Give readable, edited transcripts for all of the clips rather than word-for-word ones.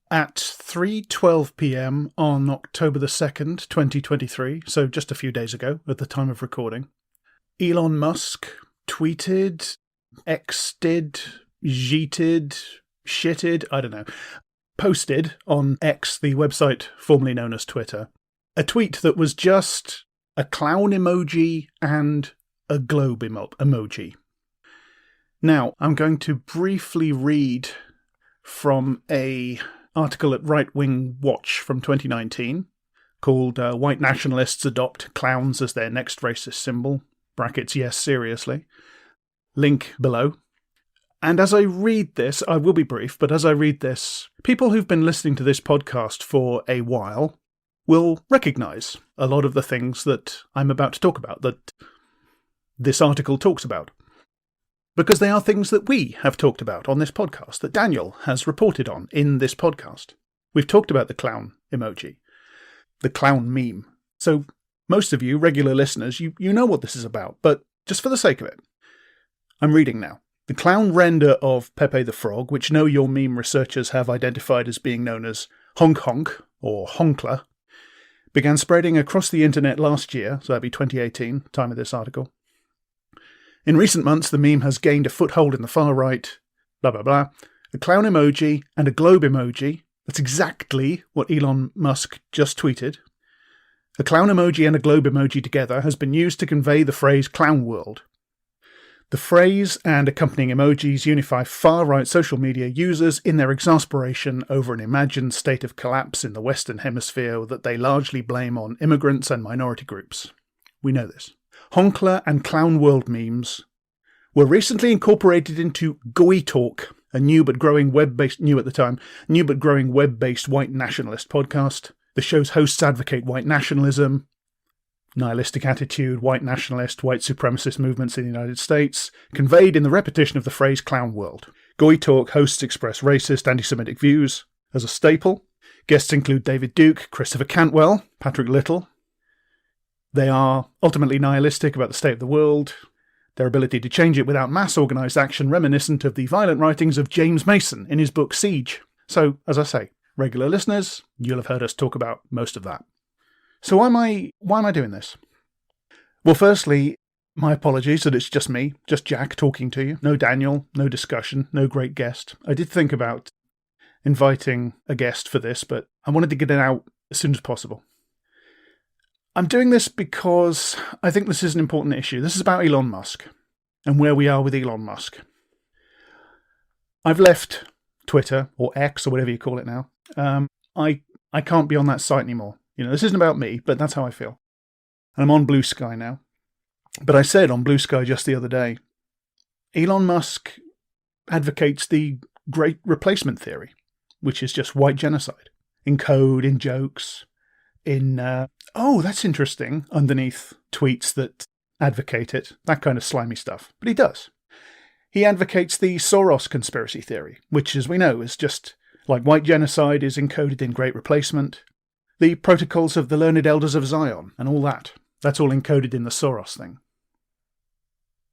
At 3:12 p.m. on October the 2nd, 2023, so just a few days ago at the time of recording, Elon Musk tweeted, X'd, jeeted, shitted, I don't know, posted on X, the website formerly known as Twitter, a tweet that was just a clown emoji and a globe emoji. Now, I'm going to briefly read from an article at Right Wing Watch from 2019 called White Nationalists Adopt Clowns as Their Next Racist Symbol, brackets, yes, seriously. Link below. And as I read this, I will be brief, but as I read this, people who've been listening to this podcast for a while will recognise a lot of the things that I'm about to talk about, that this article talks about. Because they are things that we have talked about on this podcast, that Daniel has reported on in this podcast. We've talked about the clown emoji, the clown meme. So most of you, regular listeners, you know what this is about, but just for the sake of it, I'm reading now. The clown render of Pepe the Frog, which Know Your Meme researchers have identified as being known as Honk Honk, or Honkler, began spreading across the internet last year, so that'd be 2018, time of this article. In recent months, the meme has gained a foothold in the far right, blah blah blah. A clown emoji and a globe emoji, that's exactly what Elon Musk just tweeted. A clown emoji and a globe emoji together has been used to convey the phrase clown world. The phrase and accompanying emojis unify far-right social media users in their exasperation over an imagined state of collapse in the Western Hemisphere that they largely blame on immigrants and minority groups. We know this. Honkler and Clown World memes were recently incorporated into Goi Talk, a new but growing web-based white nationalist podcast. The show's hosts advocate white nationalism, nihilistic attitude, white nationalist, white supremacist movements in the United States, conveyed in the repetition of the phrase clown world. Goi Talk hosts express racist, anti-Semitic views. As a staple, guests include David Duke, Christopher Cantwell, Patrick Little. They are ultimately nihilistic about the state of the world, their ability to change it without mass organised action reminiscent of the violent writings of James Mason in his book Siege. So, as I say, regular listeners, you'll have heard us talk about most of that. So why am I doing this? Well, firstly, my apologies that it's just me, just Jack talking to you. No Daniel, no discussion, no great guest. I did think about inviting a guest for this, but I wanted to get it out as soon as possible. I'm doing this because I think this is an important issue. This is about Elon Musk and where we are with Elon Musk. I've left Twitter, or X, or whatever you call it now. I can't be on that site anymore. This isn't about me, but that's how I feel. And I'm on Blue Sky now. But I said on Blue Sky just the other day, Elon Musk advocates the great replacement theory, which is just white genocide. In code, in jokes, in, that's interesting, underneath tweets that advocate it, that kind of slimy stuff. But he does. He advocates the Soros conspiracy theory, which, as we know, is just like white genocide is encoded in great replacement. The protocols of the learned elders of Zion and all that. That's all encoded in the Soros thing.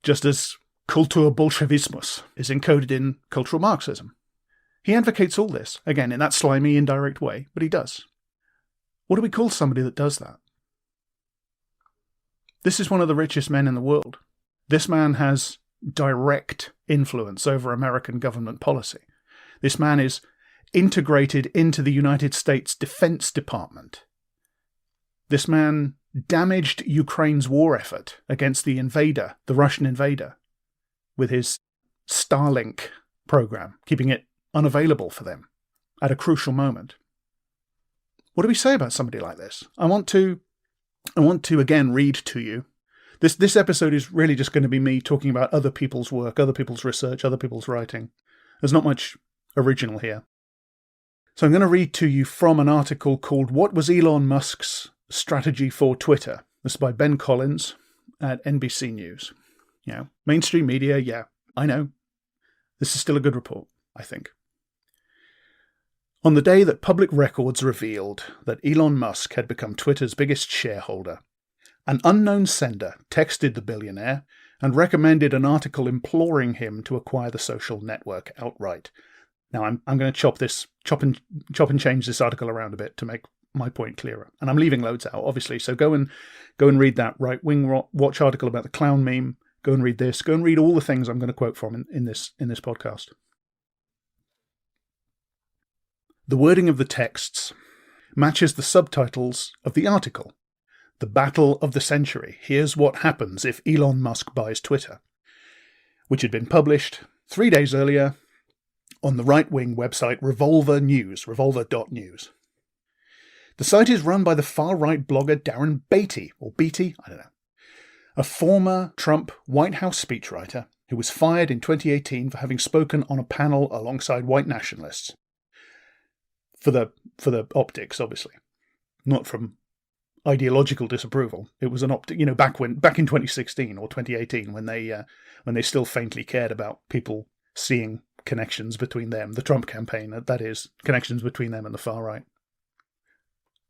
Just as Kulturbolshevismus is encoded in cultural Marxism. He advocates all this, again, in that slimy, indirect way, but he does. What do we call somebody that does that? This is one of the richest men in the world. This man has direct influence over American government policy. This man is integrated into the United States Defense Department. This man damaged Ukraine's war effort against the invader, the Russian invader, with his Starlink program, keeping it unavailable for them at a crucial moment. What do we say about somebody like this? I want to again read to you. This episode is really just going to be me talking about other people's work, other people's research, other people's writing. There's not much original here. So I'm going to read to you from an article called What Was Elon Musk's Strategy for Twitter? This is by Ben Collins at NBC News. Mainstream media, yeah, I know. This is still a good report, I think. On the day that public records revealed that Elon Musk had become Twitter's biggest shareholder, an unknown sender texted the billionaire and recommended an article imploring him to acquire the social network outright. Now, I'm going to chop and change this article around a bit to make my point clearer. And I'm leaving loads out, obviously. So go and read that right-wing watch article about the clown meme. Go and read this. Go and read all the things I'm going to quote from in this podcast. The wording of the texts matches the subtitles of the article. The Battle of the Century. Here's what happens if Elon Musk buys Twitter, which had been published 3 days earlier on the right-wing website revolver.news. The site is run by the far-right blogger Darren Beatty, or Beatty, I don't know, a former Trump White House speechwriter who was fired in 2018 for having spoken on a panel alongside white nationalists. For the optics, obviously, not from ideological disapproval. It was an optic, back in 2016 or 2018 when they still faintly cared about people seeing connections between them, the Trump campaign, that is, connections between them and the far right.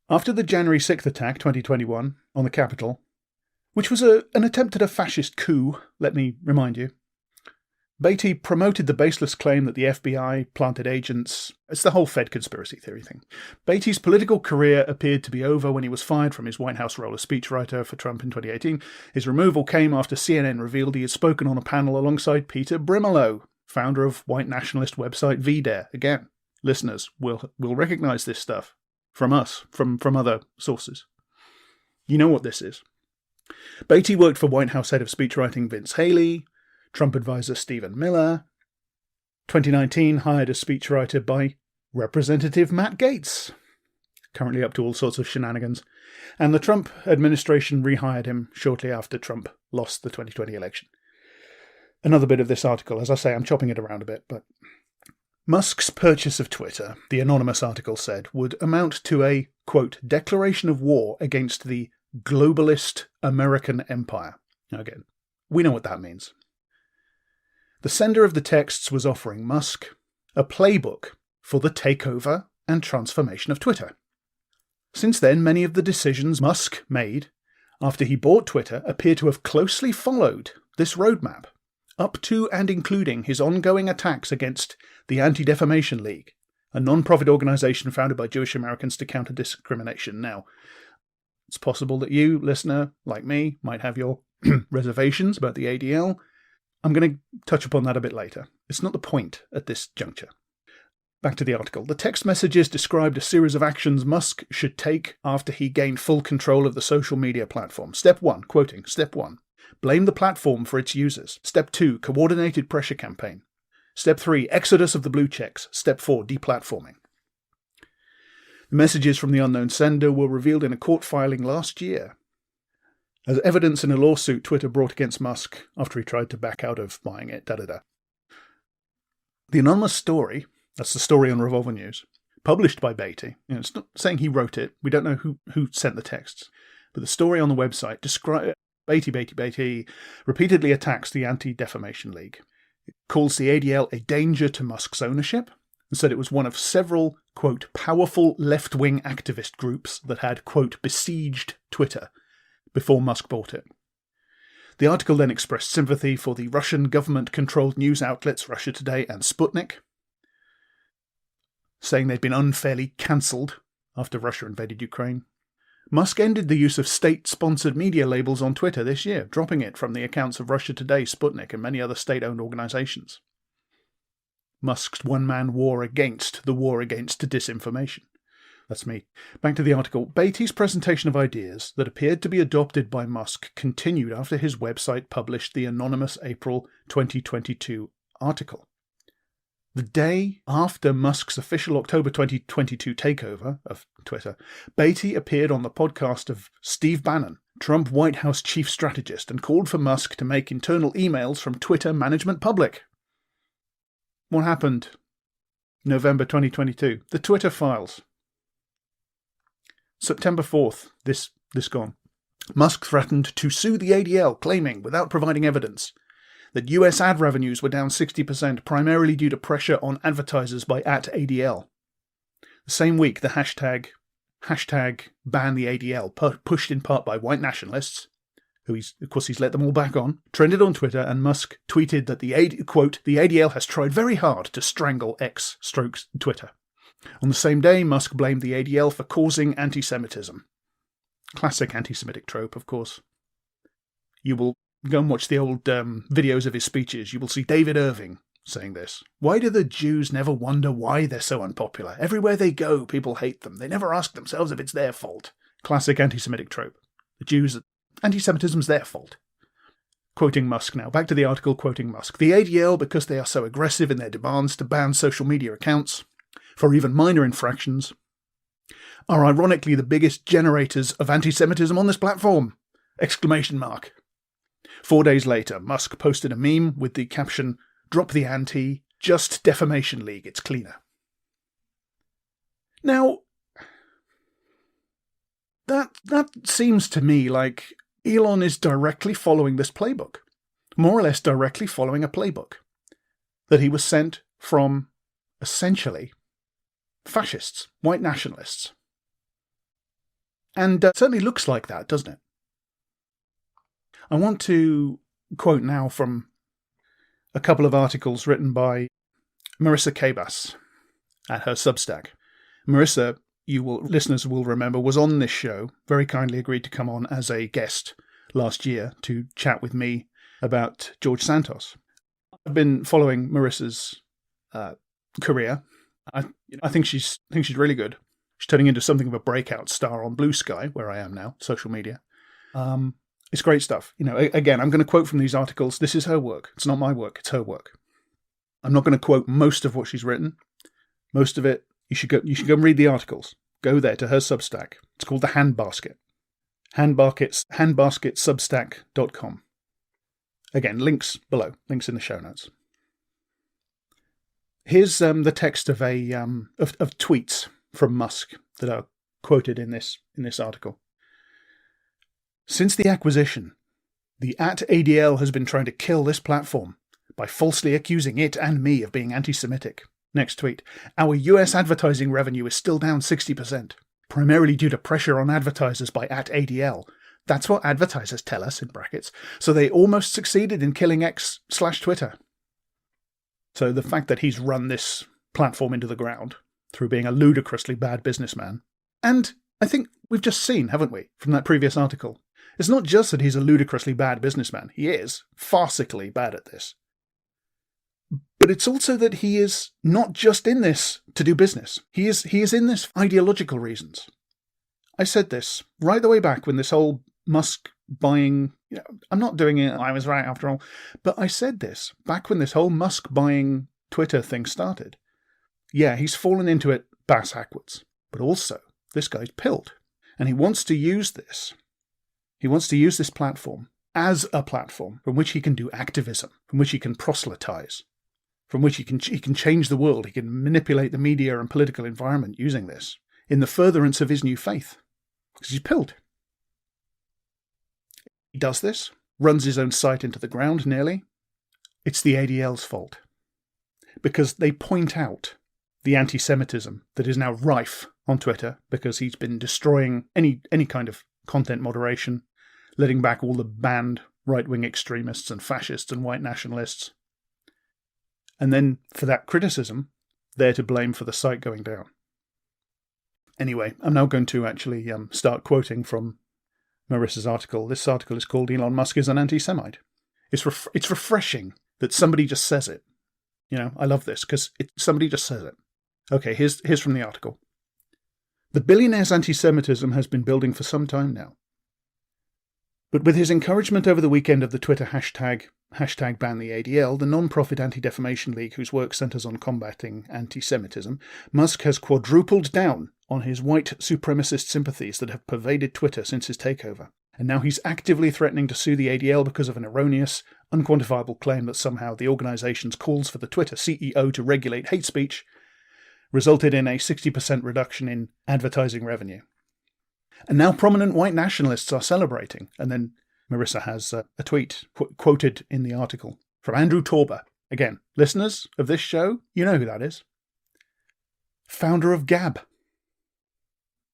After the January 6th attack, 2021, on the Capitol, which was an attempt at a fascist coup, let me remind you, Beatty promoted the baseless claim that the FBI planted agents. It's the whole Fed conspiracy theory thing. Beatty's political career appeared to be over when he was fired from his White House role as speechwriter for Trump in 2018. His removal came after CNN revealed he had spoken on a panel alongside Peter Brimelow, founder of white nationalist website VDare. Again, listeners will recognize this stuff from us, from other sources. You know what this is. Beatty worked for White House head of speechwriting Vince Haley, Trump advisor Stephen Miller. 2019 hired as speechwriter by Representative Matt Gaetz, currently up to all sorts of shenanigans, and the Trump administration rehired him shortly after Trump lost the 2020 election. Another bit of this article, as I say, I'm chopping it around a bit, but Musk's purchase of Twitter, the anonymous article said, would amount to a, quote, declaration of war against the globalist American empire. Again, we know what that means. The sender of the texts was offering Musk a playbook for the takeover and transformation of Twitter. Since then, many of the decisions Musk made after he bought Twitter appear to have closely followed this roadmap, up to and including his ongoing attacks against the Anti-Defamation League, a non-profit organisation founded by Jewish Americans to counter discrimination. Now, it's possible that you, listener, like me, might have your reservations about the ADL. I'm going to touch upon that a bit later. It's not the point at this juncture. Back to the article. The text messages described a series of actions Musk should take after he gained full control of the social media platform. Step 1, quoting, Step 1, blame the platform for its users. Step 2, coordinated pressure campaign. Step 3, exodus of the blue checks. Step 4, deplatforming. The messages from the unknown sender were revealed in a court filing last year as evidence in a lawsuit Twitter brought against Musk after he tried to back out of buying it, The anonymous story, that's the story on Revolver News, published by Beatty, it's not saying he wrote it, we don't know who sent the texts, but the story on the website Beatty repeatedly attacks the Anti-Defamation League. It calls the ADL a danger to Musk's ownership, and said it was one of several, quote, powerful left-wing activist groups that had, quote, besieged Twitter before Musk bought it. The article then expressed sympathy for the Russian government-controlled news outlets Russia Today and Sputnik, saying they'd been unfairly cancelled after Russia invaded Ukraine. Musk ended the use of state-sponsored media labels on Twitter this year, dropping it from the accounts of Russia Today, Sputnik, and many other state-owned organisations. Musk's one-man war against the war against disinformation. That's me. Back to the article. Beatty's presentation of ideas that appeared to be adopted by Musk continued after his website published the anonymous April 2022 article. The day after Musk's official October 2022 takeover of Twitter, Beatty appeared on the podcast of Steve Bannon, Trump White House chief strategist, and called for Musk to make internal emails from Twitter management public. What happened? November 2022. The Twitter files. September 4th, this gone. Musk threatened to sue the ADL, claiming, without providing evidence, that US ad revenues were down 60%, primarily due to pressure on advertisers by @ADL. The same week, the hashtag ban the ADL, pushed in part by white nationalists, who of course he's let them all back on, trended on Twitter, and Musk tweeted that quote, the ADL has tried very hard to strangle X/Twitter. On the same day, Musk blamed the ADL for causing anti-Semitism. Classic anti-Semitic trope, of course. You will go and watch the old videos of his speeches. You will see David Irving saying this. Why do the Jews never wonder why they're so unpopular? Everywhere they go, people hate them. They never ask themselves if it's their fault. Classic anti-Semitic trope. The Jews, anti-Semitism's their fault. Quoting Musk now. Back to the article quoting Musk. The ADL, because they are so aggressive in their demands to ban social media accounts for even minor infractions, are ironically the biggest generators of anti-Semitism on this platform! ! 4 days later, Musk posted a meme with the caption, "Drop the ante, just Defamation League, it's cleaner." Now, that seems to me like Elon is directly following this playbook. More or less directly following a playbook that he was sent from, essentially, fascists, white nationalists. And certainly looks like that, doesn't it? I want to quote now from a couple of articles written by Marissa Kabas at her Substack. Marissa, listeners will remember, was on this show, very kindly agreed to come on as a guest last year to chat with me about George Santos. I've been following Marissa's career. I think she's really good. She's turning into something of a breakout star on Blue Sky, where I am now, social media. It's great stuff. Again, I'm going to quote from these articles. This is her work. It's not my work. It's her work. I'm not going to quote most of what she's written. Most of it, you should go and read the articles. Go there to her Substack. It's called The Handbasket. Handbasketsubstack.com. Again, links below. Links in the show notes. Here's the text of of tweets from Musk that are quoted in this article. Since the acquisition, the @ADL has been trying to kill this platform by falsely accusing it and me of being anti-Semitic. Next tweet. Our US advertising revenue is still down 60%, primarily due to pressure on advertisers by @ADL. That's what advertisers tell us, in brackets. So they almost succeeded in killing X/Twitter. So the fact that he's run this platform into the ground through being a ludicrously bad businessman. And I think we've just seen, haven't we, from that previous article, it's not just that he's a ludicrously bad businessman. He is farcically bad at this. But it's also that he is not just in this to do business. He is in this for ideological reasons. I said this right the way back when this whole Musk buying, I'm not doing it, I was right after all, but I said this back when this whole Musk buying Twitter thing started. Yeah, he's fallen into it bass backwards, but also this guy's pilled, and he wants to use this. He wants to use this platform as a platform from which he can do activism, from which he can proselytize, from which he can change the world. He can manipulate the media and political environment using this in the furtherance of his new faith, because he's pilled. He does this, runs his own site into the ground nearly. It's the ADL's fault, because they point out the anti-Semitism that is now rife on Twitter, because he's been destroying any kind of content moderation, letting back all the banned right-wing extremists and fascists and white nationalists. And then, for that criticism, they're to blame for the site going down. Anyway, I'm now going to actually start quoting from Marissa's article. This article is called "Elon Musk is an Anti-Semite." It's refreshing that somebody just says it. I love this, because somebody just says it. Okay, here's from the article. The billionaire's anti-Semitism has been building for some time now. But with his encouragement over the weekend of the Twitter hashtag ban the ADL, the non-profit Anti-Defamation League, whose work centres on combating anti-Semitism, Musk has quadrupled down on his white supremacist sympathies that have pervaded Twitter since his takeover. And now he's actively threatening to sue the ADL because of an erroneous, unquantifiable claim that somehow the organisation's calls for the Twitter CEO to regulate hate speech resulted in a 60% reduction in advertising revenue. And now prominent white nationalists are celebrating. And then Marissa has a tweet quoted in the article from Andrew Torba. Again, listeners of this show, you know who that is. Founder of Gab.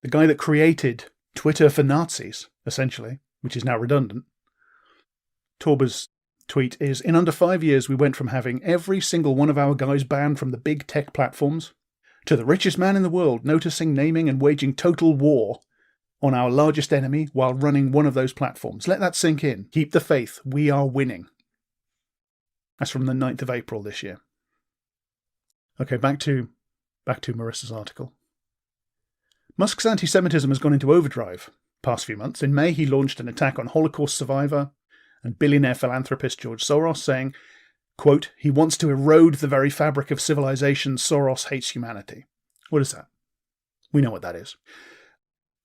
The guy that created Twitter for Nazis, essentially, which is now redundant. Torber's tweet is, in under 5 years, we went from having every single one of our guys banned from the big tech platforms to the richest man in the world noticing, naming, and waging total war on our largest enemy while running one of those platforms. Let that sink in. Keep the faith. We are winning. That's from the 9th of April this year. Okay, back to Marissa's article. Musk's anti-Semitism has gone into overdrive past few months. In May, he launched an attack on Holocaust survivor and billionaire philanthropist George Soros, saying, quote, he wants to erode the very fabric of civilization. Soros hates humanity. What is that? We know what that is.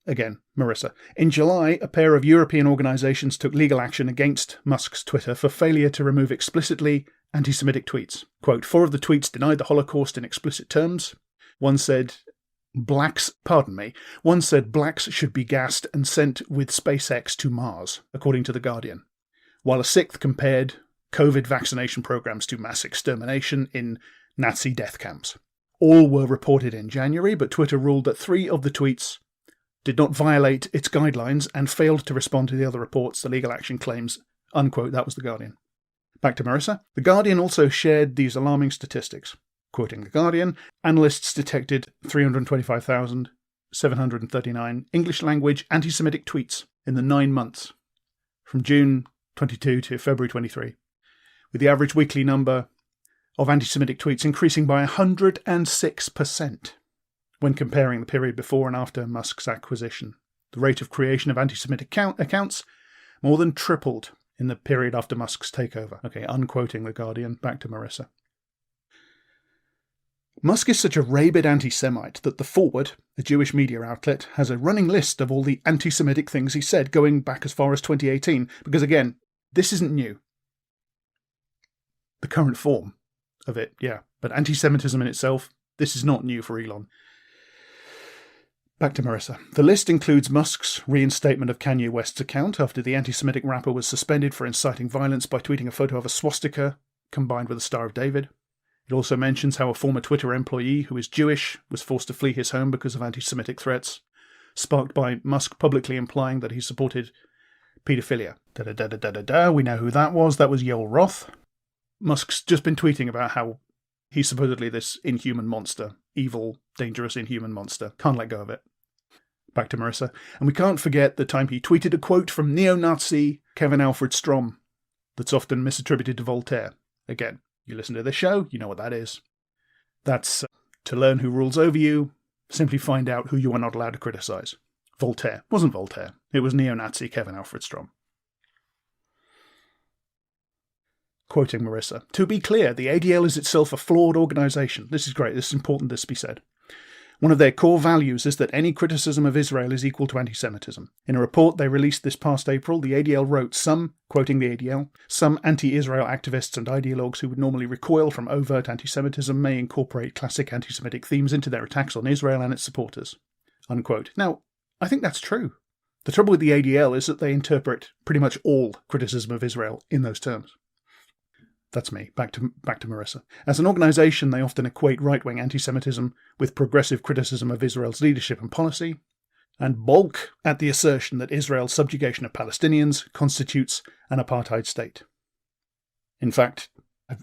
Again, Marissa. In July, a pair of European organisations took legal action against Musk's Twitter for failure to remove explicitly anti-Semitic tweets. Quote, 4 of the tweets denied the Holocaust in explicit terms. One said blacks should be gassed and sent with SpaceX to Mars, according to The Guardian, while a 6th compared COVID vaccination programs to mass extermination in Nazi death camps. All were reported in January, but Twitter ruled that 3 of the tweets did not violate its guidelines and failed to respond to the other reports, the legal action claims, unquote. That was The Guardian. Back to Marissa. The Guardian also shared these alarming statistics. Quoting The Guardian, analysts detected 325,739 English-language anti-Semitic tweets in the 9 months, from June 22 to February 23, with the average weekly number of anti-Semitic tweets increasing by 106%. When comparing the period before and after Musk's acquisition. The rate of creation of anti-Semitic accounts more than tripled in the period after Musk's takeover. Okay, unquoting The Guardian, back to Marissa. Musk is such a rabid anti-Semite that The Forward, a Jewish media outlet, has a running list of all the anti-Semitic things he said going back as far as 2018, because again, this isn't new. The current form of it, yeah, but anti-Semitism in itself, this is not new for Elon. Back to Marissa. The list includes Musk's reinstatement of Kanye West's account after the anti-Semitic rapper was suspended for inciting violence by tweeting a photo of a swastika combined with a Star of David. It also mentions how a former Twitter employee who is Jewish was forced to flee his home because of anti-Semitic threats, sparked by Musk publicly implying that he supported paedophilia. We know who that was. That was Yoel Roth. Musk's just been tweeting about how he's supposedly this inhuman monster. Evil, dangerous, inhuman monster. Can't let go of it. Back to Marissa. And we can't forget the time he tweeted a quote from neo-Nazi Kevin Alfred Strom that's often misattributed to Voltaire. Again, you listen to this show, you know what that is. That's to learn who rules over you, simply find out who you are not allowed to criticise. Voltaire. Wasn't Voltaire. It was neo-Nazi Kevin Alfred Strom. Quoting Marissa, to be clear, the ADL is itself a flawed organisation. This is great. This is important this be said. One of their core values is that any criticism of Israel is equal to anti-Semitism. In a report they released this past April, the ADL wrote quoting the ADL, some anti-Israel activists and ideologues who would normally recoil from overt anti-Semitism may incorporate classic anti-Semitic themes into their attacks on Israel and its supporters. Unquote. Now, I think that's true. The trouble with the ADL is that they interpret pretty much all criticism of Israel in those terms. That's me. Back to Marissa. As an organisation, they often equate right-wing anti-Semitism with progressive criticism of Israel's leadership and policy, and balk at the assertion that Israel's subjugation of Palestinians constitutes an apartheid state. In fact,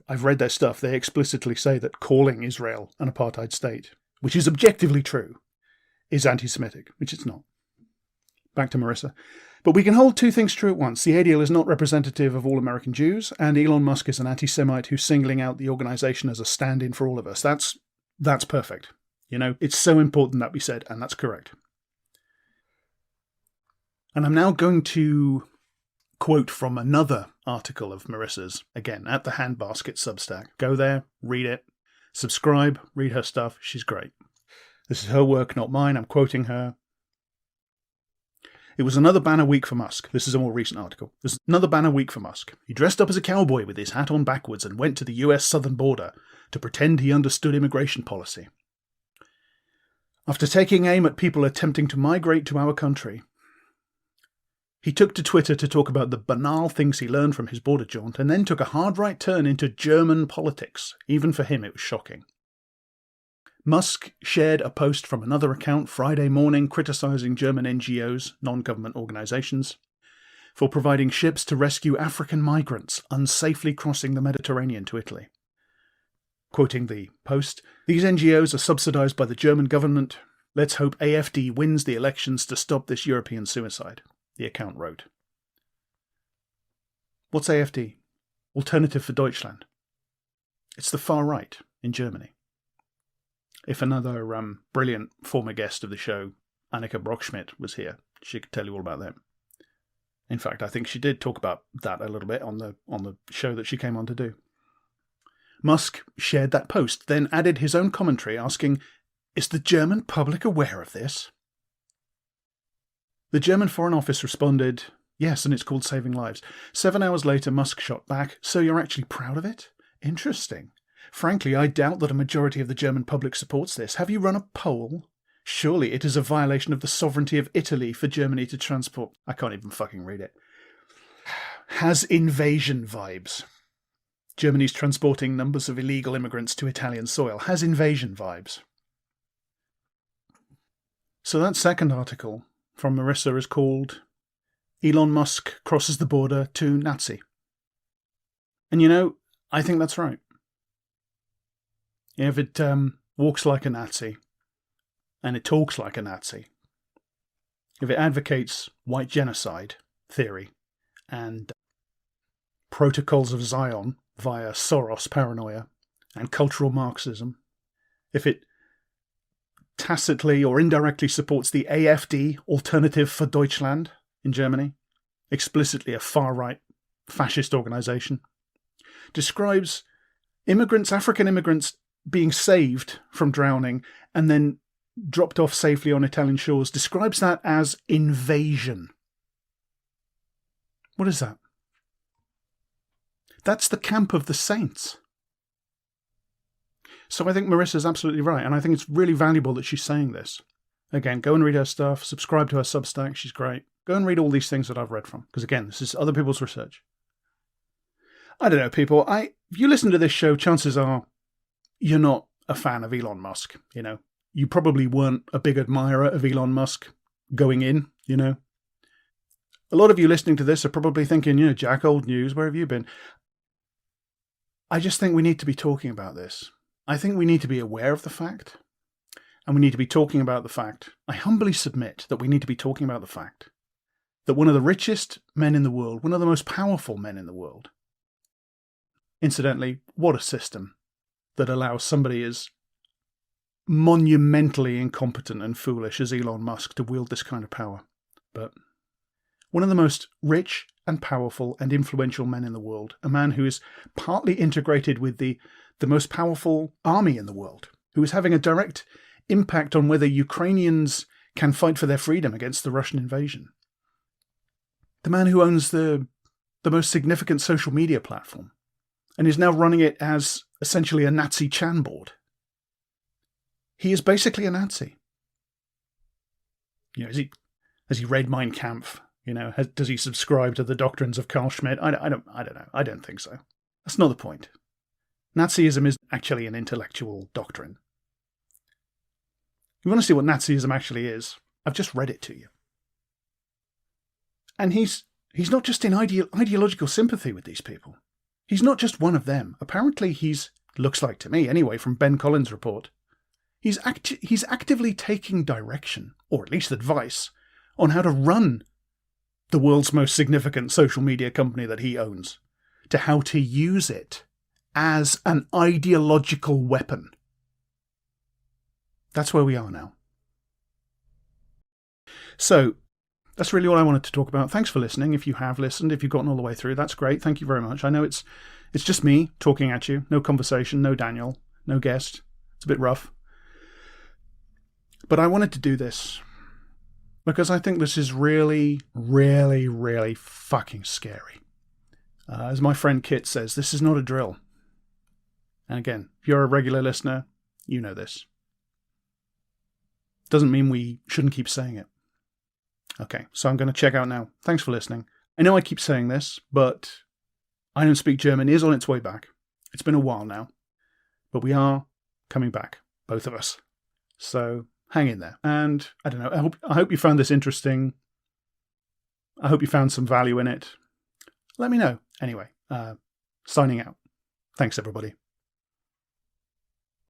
I've read their stuff. They explicitly say that calling Israel an apartheid state, which is objectively true, is anti-Semitic, which it's not. Back to Marissa. But we can hold two things true at once. The ADL is not representative of all American Jews, and Elon Musk is an anti-Semite who's singling out the organisation as a stand-in for all of us. That's perfect. You know, it's so important that we said, and that's correct. And I'm now going to quote from another article of Marissa's, again, at the Handbasket Substack. Go there, read it, subscribe, read her stuff. She's great. This is her work, not mine. I'm quoting her. It was another banner week for Musk. This is a more recent article. It was another banner week for Musk. He dressed up as a cowboy with his hat on backwards and went to the US southern border to pretend he understood immigration policy. After taking aim at people attempting to migrate to our country, he took to Twitter to talk about the banal things he learned from his border jaunt and then took a hard right turn into German politics. Even for him, it was shocking. Musk shared a post from another account Friday morning criticising German NGOs, non-government organisations, for providing ships to rescue African migrants unsafely crossing the Mediterranean to Italy. Quoting the Post, "These NGOs are subsidised by the German government. Let's hope AfD wins the elections to stop this European suicide," the account wrote. What's AfD? Alternative for Deutschland. It's the far right in Germany. If another brilliant former guest of the show, Annika Brockschmidt, was here, she could tell you all about them. In fact, I think she did talk about that a little bit on the show that she came on to do. Musk shared that post, then added his own commentary asking, "Is the German public aware of this?" The German Foreign Office responded, "Yes, and it's called Saving Lives." 7 hours later, Musk shot back, "So you're actually proud of it? Interesting. Frankly, I doubt that a majority of the German public supports this. Have you run a poll? Surely it is a violation of the sovereignty of Italy for Germany to transport..." I can't even fucking read it. Has invasion vibes. Germany's transporting numbers of illegal immigrants to Italian soil. Has invasion vibes. So that second article from Marissa is called "Elon Musk Crosses the Border to Nazi." And you know, I think that's right. If it walks like a Nazi, and it talks like a Nazi, if it advocates white genocide theory and protocols of Zion via Soros paranoia and cultural Marxism, if it tacitly or indirectly supports the AfD, Alternative for Deutschland, in Germany, explicitly a far-right fascist organisation, describes African immigrants being saved from drowning and then dropped off safely on Italian shores, describes that as invasion. What is that? That's the camp of the saints. So I think Marissa's absolutely right, and I think it's really valuable that she's saying this. Again, go and read her stuff, subscribe to her Substack, she's great. Go and read all these things that I've read from, because again, this is other people's research. I don't know, people. If you listen to this show, chances are you're not a fan of Elon Musk, you know. You probably weren't a big admirer of Elon Musk going in, you know. A lot of you listening to this are probably thinking, you know, Jack, old news, where have you been? I just think we need to be talking about this. I think we need to be aware of the fact, and we need to be talking about the fact. I humbly submit that we need to be talking about the fact that one of the richest men in the world, one of the most powerful men in the world, incidentally, what a system that allows somebody as monumentally incompetent and foolish as Elon Musk to wield this kind of power. But one of the most rich and powerful and influential men in the world, a man who is partly integrated with the most powerful army in the world, who is having a direct impact on whether Ukrainians can fight for their freedom against the Russian invasion. The man who owns the most significant social media platform and is now running it as essentially a Nazi Chan board. He is basically a Nazi. You know, has he read Mein Kampf? You know, does he subscribe to the doctrines of Carl Schmitt? I don't know. I don't think so. That's not the point. Nazism is actually an intellectual doctrine. You want to see what Nazism actually is? I've just read it to you. And he's not just in ideological sympathy with these people. He's not just one of them. Apparently looks like to me anyway, from Ben Collins' report, he's actively taking direction, or at least advice, on how to run the world's most significant social media company that he owns, to how to use it as an ideological weapon. That's where we are now. So, that's really all I wanted to talk about. Thanks for listening. If you have listened, if you've gotten all the way through, that's great. Thank you very much. I know it's just me talking at you. No conversation, no Daniel, no guest. It's a bit rough. But I wanted to do this because I think this is really, really, really fucking scary. As my friend Kit says, this is not a drill. And again, if you're a regular listener, you know this. Doesn't mean we shouldn't keep saying it. Okay, so I'm going to check out now. Thanks for listening. I know I keep saying this, but I Don't Speak German is on its way back. It's been a while now, but we are coming back, both of us. So hang in there. And I don't know, I hope you found this interesting. I hope you found some value in it. Let me know. Anyway, signing out. Thanks, everybody.